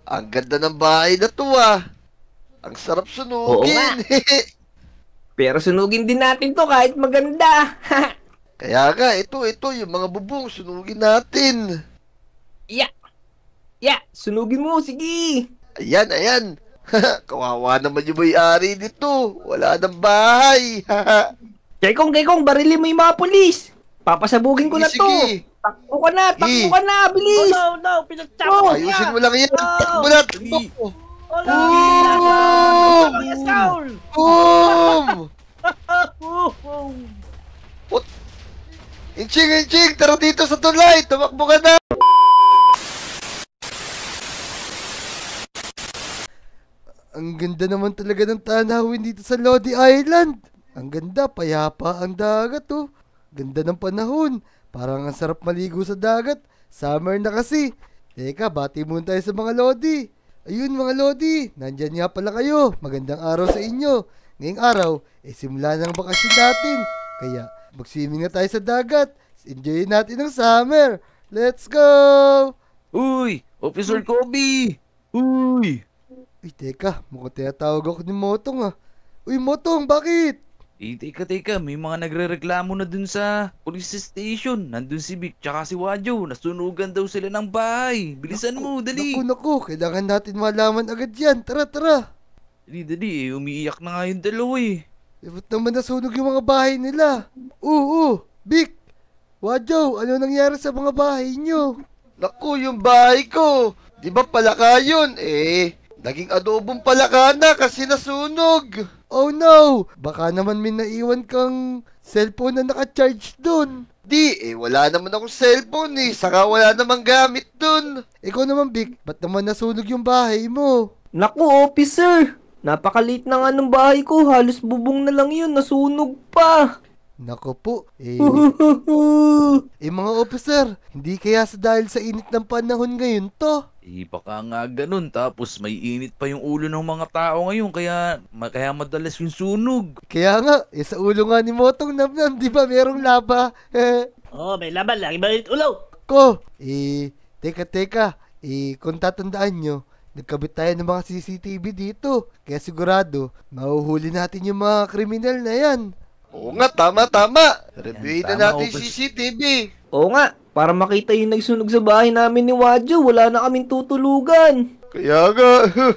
Ang ganda ng bahay na to ah. Ang sarap Oo nga. sunugin. Pero sunugin din natin to kahit maganda. Kaya nga, ito, yung mga bubong, sunugin natin. Ya, ya, sunugin mo, sige. Ayan, ayan. Kawawa naman yung may-ari nito. Wala nang bahay. Kekong, barilin mo yung mga pulis. Papasabugin ko Sige, na to. sige. Takbo ka na, Oh bilis. no, pinagtsako niya! Ayusin mo lang yan. No! Takbo na, takbo. Oh no! Boom! Yes, Saul! Boom! Inching, tara dito sa tulay. Tumakbo ka na. Ang ganda naman talaga ng tanawin dito sa Lodi Island. Ang ganda, payapa ang dagat oh. Ganda ng panahon. Parang ang sarap maligo sa dagat. Summer na kasi. Teka, bati muna tayo sa mga Lodi. Ayun mga Lodi, nandyan nga pala kayo. Magandang araw sa inyo. Ngayong araw, simula ng bakasyon natin. Kaya, mag-swimming na tayo sa dagat. Enjoy natin ang summer. Let's go! Uy! Officer Kobe! Uy! Uy, teka, mukhang tinatawag ako ni Motong ah. Uy, Motong, bakit? Teka, may mga nagrereklamo na dun sa police station. Nandun si Vic tsaka si Wadjo. Nasunugan daw sila ng bahay. Bilisan mo, dali. Naku, kailangan natin malaman agad yan. Tara. Dali, umiiyak na nga yung dalawa eh. Ba't naman nasunog yung mga bahay nila? Oo, Vic, Wadjo, ano nangyari sa mga bahay nyo? Naku, yung bahay ko. Di ba palaka yun? Naging adobong palaka na kasi nasunog. Oh no! Baka naman may naiwan kang cellphone na naka-charge dun. Wala naman akong cellphone saka wala namang gamit dun. Ikaw naman, Vic, ba't naman nasunog yung bahay mo? Naku, officer. Napakaliit na nga ng bahay ko. Halos bubong na lang yun. Nasunog pa. Nako po, mga officer, hindi kaya dahil sa init ng panahon ngayon to? Baka nga ganun. Tapos may init pa yung ulo ng mga tao ngayon. Kaya madalas yung sunog. Kaya nga, sa ulo nga ni Motong Namnam, di ba merong laba? Oh, may laban. Lagi ba ulo? Ko, teka, kung tatandaan nyo, nagkabit tayo ng mga CCTV dito. Kaya sigurado, mahuhuli natin yung mga kriminal na yan. Oo nga, tama. Reviewin Yan, na tama, natin Opus. CCTV. Oo nga, para makita yung nagsunog sa bahay namin ni Wadjo. Wala na kaming tutulugan. Kaya nga.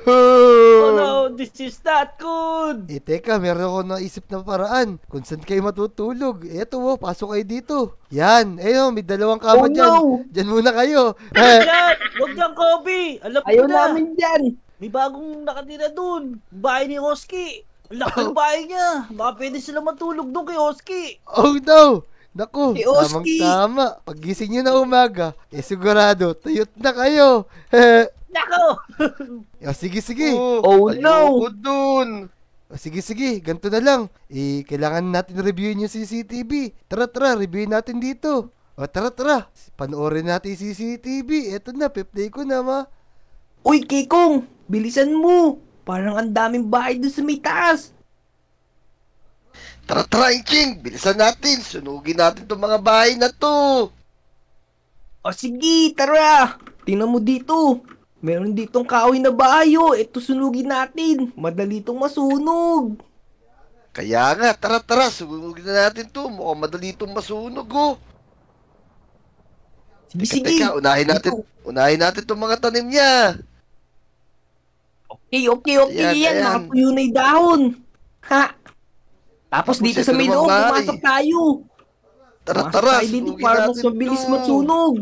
Oh no, this is not good! Teka, meron ako naisip na paraan kung saan kayo matutulog. Eto, pasok kayo dito. Yan, may dalawang kama Oh, dyan. no. Dyan muna kayo. Huwag yan, Kobe! Alam ko Ayaw na! namin dyan. May bagong nakatira dun. Bahay ni Oski. Ang laki ng bahay niya. Baka pwede sila matulog dun kay Oski. Oh no! Naku, Si Oski. tamang-tama. Pagising nyo na umaga, sigurado, tuyot na kayo. Nako! Sige. Oh, no. Ayoko dun. Sige, ganito na lang. Kailangan natin reviewin yung CCTV. Tara, reviewin natin dito. Tara. Panoorin natin yung CCTV. Eto na, play ko na, ma. Uy, Kekong, bilisan mo. Parang ang daming bahay doon sa may taas. Tara, Inching. Bilisan natin. Sunugin natin itong mga bahay na to. O sige, tara. Tingnan mo dito. Meron ditong kahoy na bahay oh. Ito sunugin natin. Madali itong masunog. Kaya nga, tara. Sunugin na natin to. Mukhang madali itong masunog, oh. Sige. Teka, unahin natin itong mga tanim niya. Okay, Ayan, yan. ayan. Nakatuyo na yung dahon. Ha? Tapos dito ito sa may naman loob, bahay. pumasok tayo. Tara, Pumasok tayo dito sunugin para mas natin mabilis to. masunog.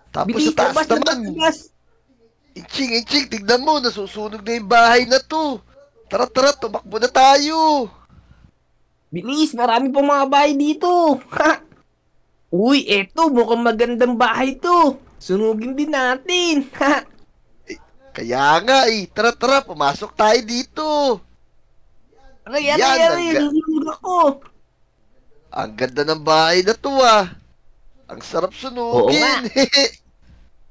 Tapos Bilis, sa taas naman. labas. Inching, tignan mo, nasusunog na yung bahay na to. Tara, tumakbo na tayo. Bilis, marami pang mga bahay dito. Ha? Uy, eto, mukhang magandang bahay to. Sunugin din natin. Ha? Kaya nga tara, pumasok tayo dito. Aray, Yan, nasunog ako. Ang ganda ng bahay na to ah. Ang sarap Oo nga. sunugin.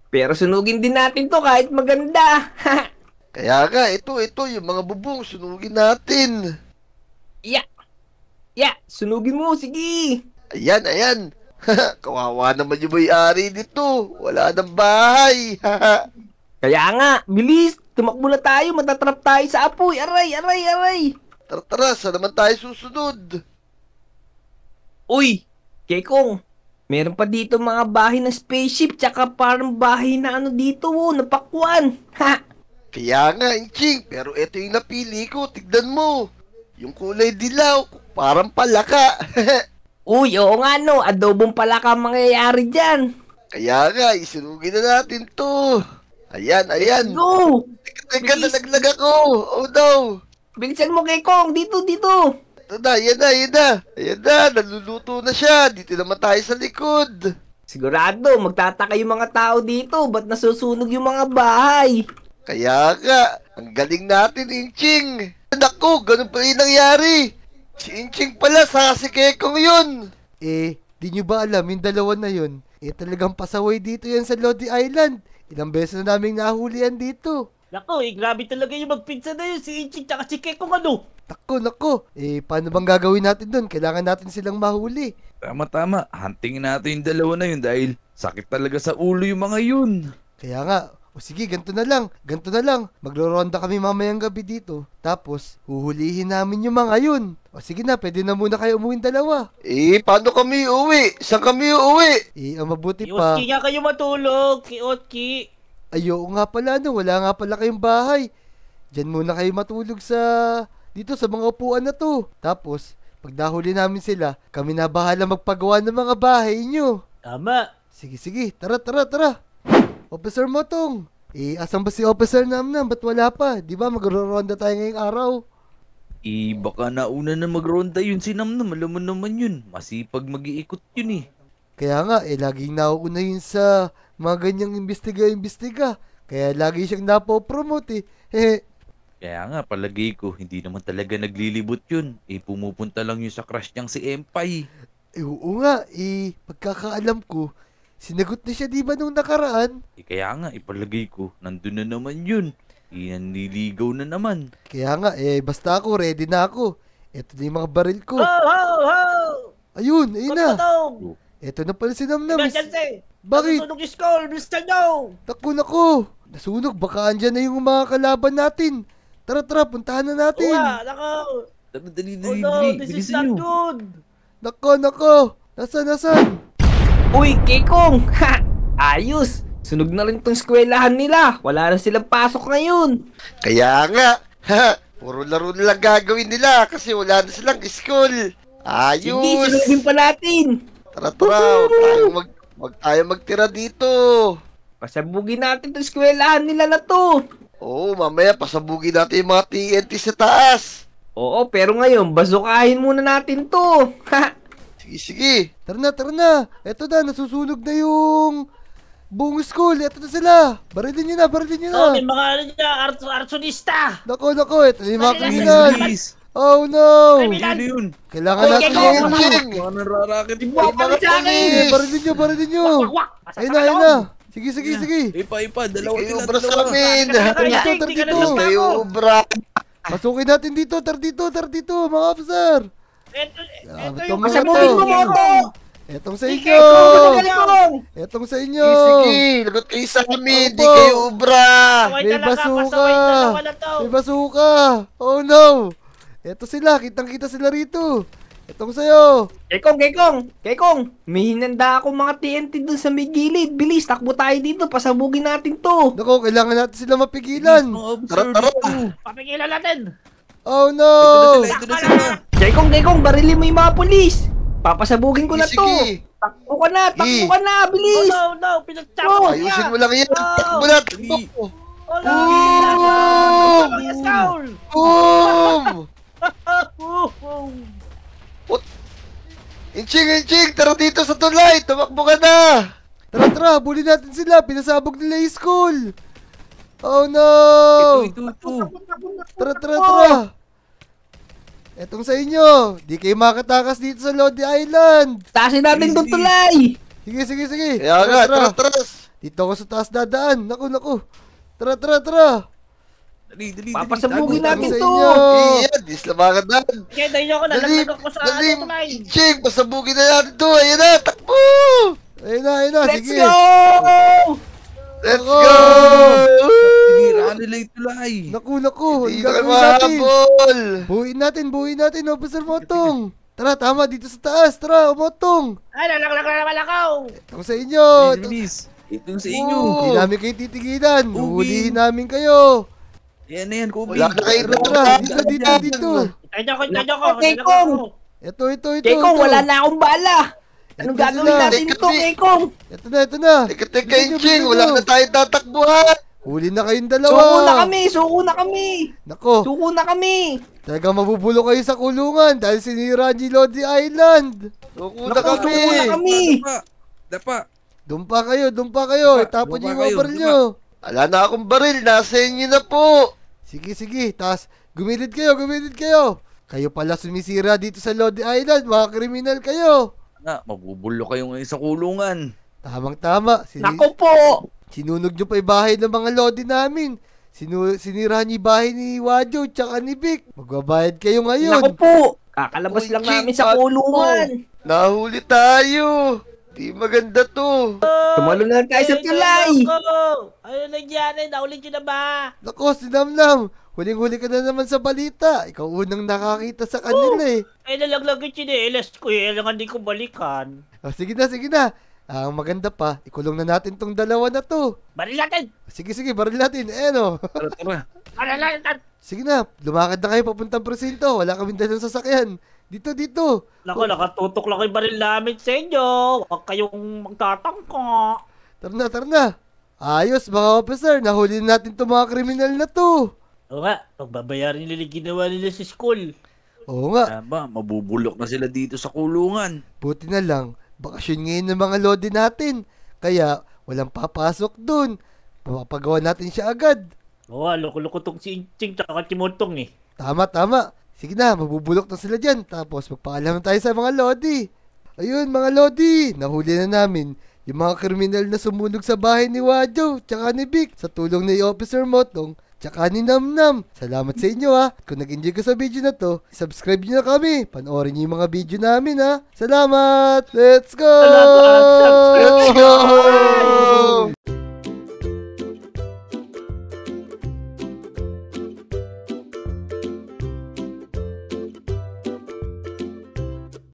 Pero sunugin din natin to kahit maganda. Ha? Kaya nga, ito, yung mga bubong, sunugin natin. Sunugin mo, sige. Ayan. Kawawa naman yung may-ari nito. Wala nang bahay. Kaya nga, bilis! Tumakbo na tayo, matatrap tayo sa apoy! Aray, aray, aray! Tara, tara, saan naman tayo susunod? Uy! Kekong! Meron pa dito mga bahay ng spaceship, tsaka parang bahay na ano dito, napakwan! Ha! Kaya nga, Inching, pero ito yung napili ko, tignan mo. Yung kulay dilaw, parang palaka. Uy, oo nga no, adobong pala ka mangyayari dyan! Kaya nga, isunugin na natin to. Ayan, ayan. Go! Teka, Bilis. nalaglag ako. Oh no. Bilisan mo, Kekong! Dito, dito! Ito na, ayan na, ayan na. Ayan na, naluluto na siya. Dito naman tayo sa likod. Sigurado, magtataka yung mga tao dito. Ba't nasusunog yung mga bahay? Kaya nga, ang galing natin, Inching. Naku, ganun pala yung nangyari. Si Inching pala, sa si Kekong yun. Di nyo ba alam, yung dalawa na yun, talagang pasaway dito yan sa Lodi Island. Ilang beses na naming nahulihan dito. Nako, grabe talaga yung magpinsan na yun. Si Inching tsaka si Kekong ano. Nako. Paano bang gagawin natin doon? Kailangan natin silang mahuli. Tama. Huntingin natin yung dalawa na yun dahil sakit talaga sa ulo yung mga yun. Kaya nga, o sige, ganito na lang. Magro-ronda kami mamayang gabi dito. Tapos, huhulihin namin yung mga yun. O sige na, pwede na muna kayo umuwing dalawa. Paano kami uuwi? Saan kami uuwi? ang mabuti pa. Kioski nga kayo matulog. Kioski. Ayoko nga pala, wala nga pala kayong bahay. Diyan muna kayo matulog dito sa mga upuan na to. Tapos, pag nahuli namin sila, kami na bahala magpagawa ng mga bahay nyo. Tama. Sige, tara. Officer Motong, asan ba si Officer Namnam? Ba't wala pa? Di ba magro-ronda tayo ngayong araw? Baka nauna na magronda yun si Namnam. Alam mo naman yun. Masipag mag-iikot yun eh. Kaya nga, laging nauuna yun sa mga ganyang imbestiga. Kaya lagi siyang napopromote eh. Kaya nga, palagay ko, hindi naman talaga naglilibot yun. Pumupunta lang yun sa crush niyang si Empay. Oo nga, pagkakaalam ko, sinagot na siya di ba nung nakaraan? Kaya nga, palagay ko, nandun na naman yun. Nililigaw na naman. Kaya nga, basta ako, ready na ako. Ito na yung mga baril ko. Ho! Ayun na. Kototong. Ito na pala si Namnam. Emergency. Bakit? Nasusunog yung skull. Bilisan nyo. Nako. Nasunog, baka andyan na yung mga kalaban natin. Tara, puntahan na natin. Nako. Dali, Oh no, this is not bilisan nyo. good. Nako. Nasaan? Uy, Kekong! Ha! Ayos! Sunog na rin tong eskwelahan nila. Wala na silang pasok ngayon. Kaya nga. Puro laro na lang gagawin nila kasi wala na silang school. Sige, Ayos. sunugin pa natin. Tara. Wag tayo magtira dito. Pasabugin natin tong eskwelahan nila na to. Oo, mamaya pasabugin natin yung mga TNT sa taas. Oo, pero ngayon, basukahin muna natin to. Ha! Sige. Tara na. Eto na, nasusunog na yung buong school. Eto na sila. Barilin nyo na. Oh, may mga ano niya, arsonista. Nako. Eto na yung mga kriminal. Bilis. Oh no. Criminal. Ano yun? Kailangan Okay, natin go, yung go, engine. Mga nararakit Di mo. ba kami sa akin? Barilin nyo. Wak. Ayun na. Sige. Ipa, dalawa Kayo sila, ubra sa dalawa. amin. Dito. Kayo ubra. Pasukin natin dito. Tar dito, mga officer. Ito Ito yung mga Pasabugin mo mo to. Etong sa Sige, inyo. Kekong! Etong sa inyo. Sige, lagot kayo sa amin, di Opo. kayo ubra. Pasaway May talaga, basuka. pasaway dalawa na to. May basuka. Oh no. Eto sila, kitang-kita sila rito. Etong sa'yo. Kekong! May hinanda ako mga TNT dun sa may gilid. Bilis, takbo tayo dito. Pasabugin natin to. Nako, kailangan natin sila mapigilan. Tara, tara. Papigilan natin. Oh no. Ito na sila. Kekong, barilin mo yung mga polis. Papasabugin ko na to. Sige. Takbo ka na, bilis. Oh no, pinagtsako niya. Ayusin mo lang yan. Oh. Takbo na. Dali. Oh no, mga skull. Boom! Inching, tara dito sa tulay. Tumakbo ka na. Tara, bulin natin sila. Pinasabog nila yung school. Oh no. Ito. Tara. Etong sa inyo. Di kayo makatakas dito sa Lodi Island. Tasin natin tong tulay. Sige. Kaya nga, tara. Dito ako sa taas dadaan. Naku. Tara. Dali. Papasabugin Tago natin sa to. inyo. Iyan, dislamagan na. Kaya dahil ako nalaglag ako sa ano tulay. Inching, pasabugin na natin to. Ayan na, takbo. Ayun na. Let's Sige. go! Let's Ako. go! nila yung tulay. Naku, ang Hindi na kayo gagawin natin. mahabol. Buuin natin, Officer Motong. Tara, tama, dito sa taas. Tara, Motong. Ay, lalak naman ako. Ito sa inyo. Bilis. Itong sa inyo. Hindi namin kayo titigilan. Ubi. Huhulihin namin kayo. Yan na yan, Kobe. Wala na kayo Tara, dito. Ito ko. Kekong! Ito. Kekong, wala na akong bala! Anong Ito gagawin sila. natin dito, Kekong? Ito na. Teka, Bilisan nyo, Inching, bilisan wala nyo. na tayong tatakbuhan. Huli na kayong dalawa. Suko na kami! Nako, Suko na kami! talaga mabubulo kayo sa kulungan dahil sinira ni Lodi Island. Suko na Naku, kami. suko na kami! Dapa. Dumpa kayo. Itapon nyo yung mga kayo, baril nyo. Wala na akong baril, nasa inyo na po. Sige. Tas, gumilid kayo. Kayo pala sumisira dito sa Lodi Island. Mga kriminal kayo. Mabubulo kayo ngayon sa kulungan. Tamang-tama. Naku po! Sinunog nyo pa yung bahay ng mga Lodi namin. Sinira nyo yung bahay ni Wajo tsaka ni Vic. Magbabayad kayo Naku ngayon. po! Kakalabas lang King, namin sa kulungan! Nahuli tayo. Di maganda to. Tumalo na lang tayo sa tulay! Ano nangyari? Naulit nyo na ba? Nako, sinamnam. Huling-huli ka na naman sa balita. Ikaw unang nakakita sa kanila eh. Ay, nalaglag yung chinelas ko eh. Alangan di ko balikan. Sige na. Ang maganda pa, ikulong na natin tong dalawa na to. Baril natin! Sige, baril natin. No. Tara. Baril natin! Sige na, lumakad na kayo papuntang presinto. Wala kaming dalang sasakyan. Dito. Naku, nakatutok lang yung baril namin sa inyo. Huwag kayong magtatangka. Tara na. Ayos mga officer, nahuli na natin tong mga kriminal na to. Oo nga, pagbabayarin nila yung ginawa nila sa school. Oo nga, Mabubulok na sila dito sa kulungan. buti na lang. Bakasyon ngayon ng mga lodi natin. Kaya, walang papasok dun. Papagawa natin siya agad. Oo, loko-loko tong si Inching tsaka Chimotong eh. Tama. Sige na, mabubulok na sila dyan. Tapos, magpaalam na tayo sa mga lodi. Ayun, mga lodi. Nahuli na namin yung mga kriminal na sumunog sa bahay ni Wajo tsaka ni Vic sa tulong ni Officer Motong tsaka ni Namnam. Salamat sa inyo ha. Kung nag-enjoy ka sa video na to, subscribe nyo na kami. Panoorin nyo yung mga video namin ha. Salamat! Let's go! Salamat! Let's go!